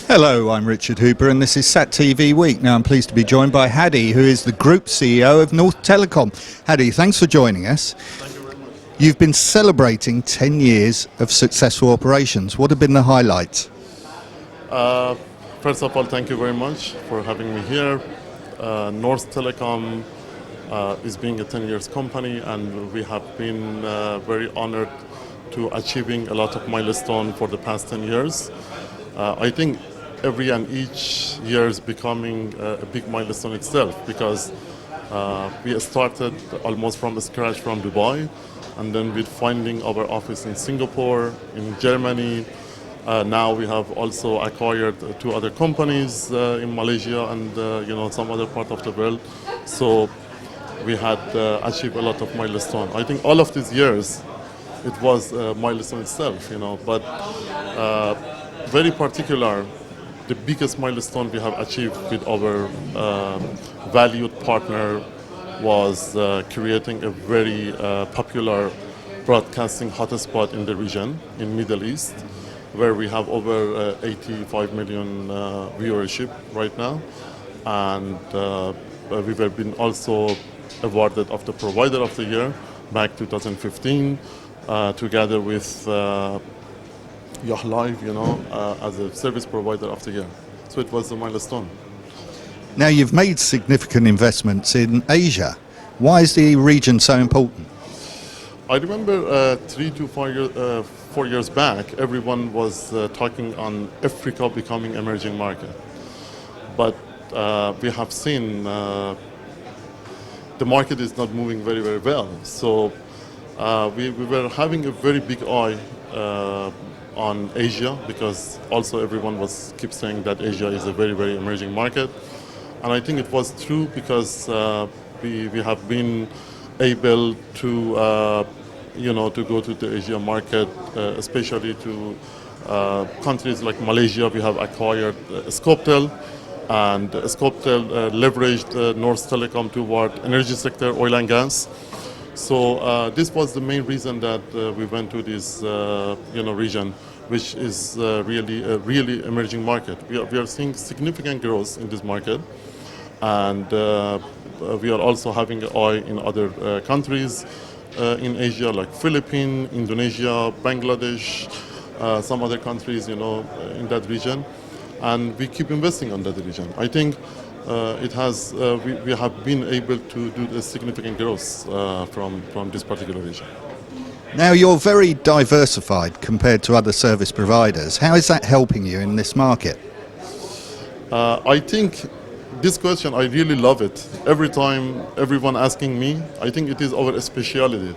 Hello, I'm Richard Hooper and this is Sat TV Week. Now I'm pleased to be joined by Hadi, who is the Group CEO of NorthTelecom. Hadi, thanks for joining us. Thank you very much. You've been celebrating 10 years of successful operations. What have been the highlights? First of all, thank you very much for having me here. NorthTelecom is being a 10 years company, and we have been very honored to achieving a lot of milestones for the past 10 years. I think every and each year is becoming a big milestone itself, because we started almost from scratch from Dubai, and then with finding our office in Singapore, in Germany. Now we have also acquired 2 other companies in Malaysia and some other part of the world. So we had achieved a lot of milestones. I think all of these years it was a milestone itself, but very particular, the biggest milestone we have achieved with our valued partner was creating a very popular broadcasting hotspot in the region, in Middle East, where we have over 85 million viewership right now. And we have been also awarded of the Provider of the Year back 2015, together with Live, as a Service Provider of the Year. So it was a milestone. Now you've made significant investments in Asia. Why is the region so important? I remember 3 to 4 years back, everyone was talking on Africa becoming emerging market. But we have seen the market is not moving very, very well. So we were having a very big eye on Asia, because also everyone keeps saying that Asia is a very, very emerging market. And I think it was true, because we have been able to to go to the Asia market, especially to countries like Malaysia. We have acquired Scopetel, and Scopetel leveraged NorthTelecom toward energy sector, oil and gas. So this was the main reason that we went to this region, which is really a really emerging market. We are seeing significant growth in this market, and we are also having an eye in other countries in Asia, like Philippines, Indonesia, Bangladesh, some other countries, in that region, and we keep investing on that region. I think we have been able to do a significant growth from this particular region. Now you're very diversified compared to other service providers. How is that helping you in this market? I think this question, I really love it. Every time everyone asking me, I think it is our specialty.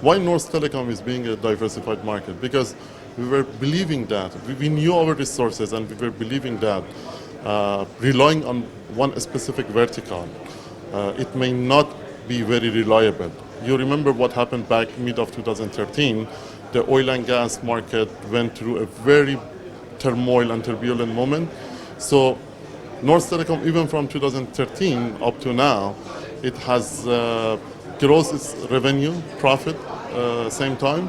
Why NorthTelecom is being a diversified market? Because we were believing that, we knew our resources, and we were believing that relying on one specific vertical, it may not be very reliable. You remember what happened back mid of 2013. The oil and gas market went through a very turmoil and turbulent moment. So NorthTelecom, even from 2013 up to now, it has grown its revenue, profit, same time,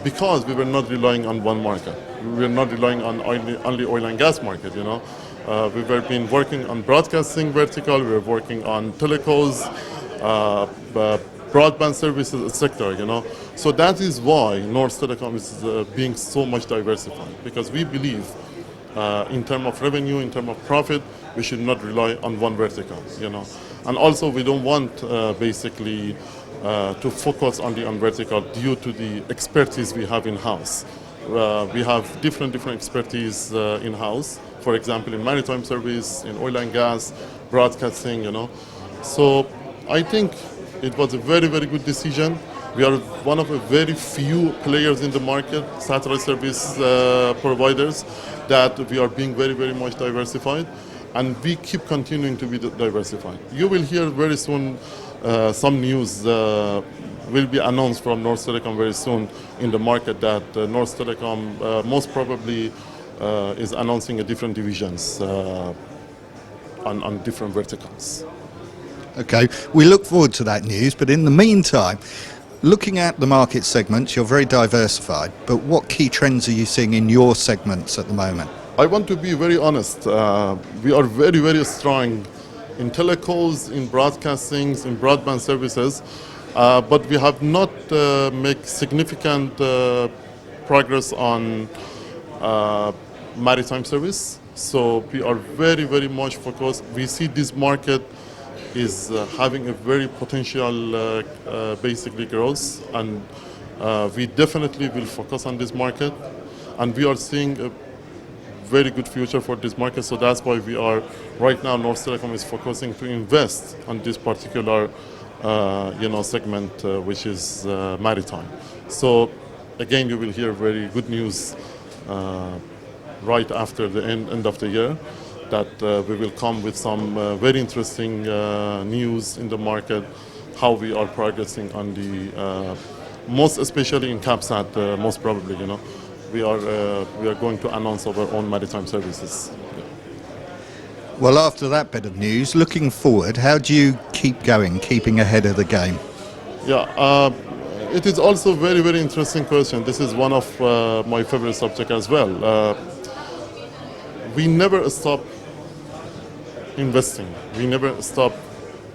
because we were not relying on one market. We were not relying on only oil and gas market, We were been working on broadcasting vertical, we were working on telecos, broadband services sector, So that is why NorthTelecom is being so much diversified, because we believe in terms of revenue, in terms of profit, we should not rely on one vertical, And also we don't want basically to focus only on vertical due to the expertise we have in-house. We have different expertise in-house, for example, in maritime service, in oil and gas, broadcasting, So I think it was a very, very good decision. We are one of the very few players in the market, satellite service providers, that we are being very, very much diversified, and we keep continuing to be diversified. You will hear very soon some news will be announced from NorthTelecom very soon in the market, that NorthTelecom most probably is announcing a different divisions on different verticals. Okay, we look forward to that news, but in the meantime, looking at the market segments, you're very diversified, but what key trends are you seeing in your segments at the moment? I want to be very honest. We are very, very strong in telecoms, in broadcasting, in broadband services, but we have not made significant progress on maritime service. So we are very, very much focused. We see this market is having a very potential basically growth, and we definitely will focus on this market, and we are seeing a very good future for this market. So that's why we are right now, NorthTelecom is focusing to invest on this particular segment, which is maritime. So again, you will hear very good news right after the end of the year, that we will come with some very interesting news in the market, how we are progressing on the most especially in CapSat, most probably, we are going to announce our own maritime services. Well, after that bit of news, looking forward, how do you keep going, keeping ahead of the game? Yeah, it is also a very, very interesting question. This is one of my favorite subjects as well. We never stop investing. We never stop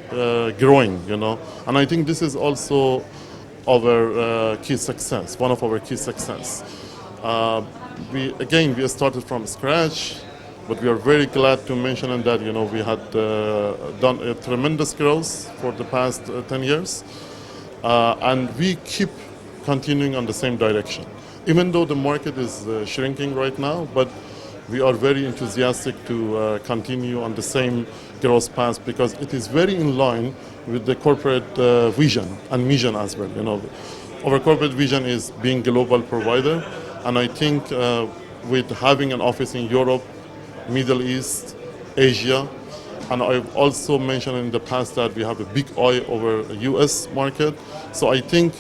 growing, And I think this is also our key success, one of our key success. We started from scratch, but we are very glad to mention that, we had done a tremendous growth for the past 10 years. And we keep continuing on the same direction. Even though the market is shrinking right now, but we are very enthusiastic to continue on the same growth path, because it is very in line with the corporate vision and mission as well. Our corporate vision is being global provider, and I think with having an office in Europe, Middle East, Asia, and I've also mentioned in the past that we have a big eye over the US market. So I think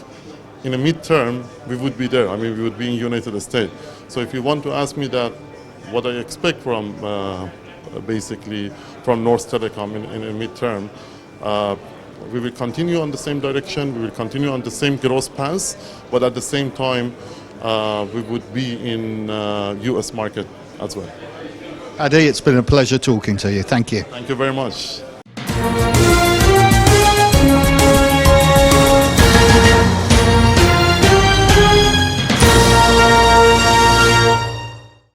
in the midterm, we would be there. We would be in United States. So if you want to ask me that, what I expect from basically from NorthTelecom in a midterm, we will continue on the same direction, we will continue on the same growth path, but at the same time, we would be in US market as well. Hadi, it's been a pleasure talking to you. Thank you. Thank you very much.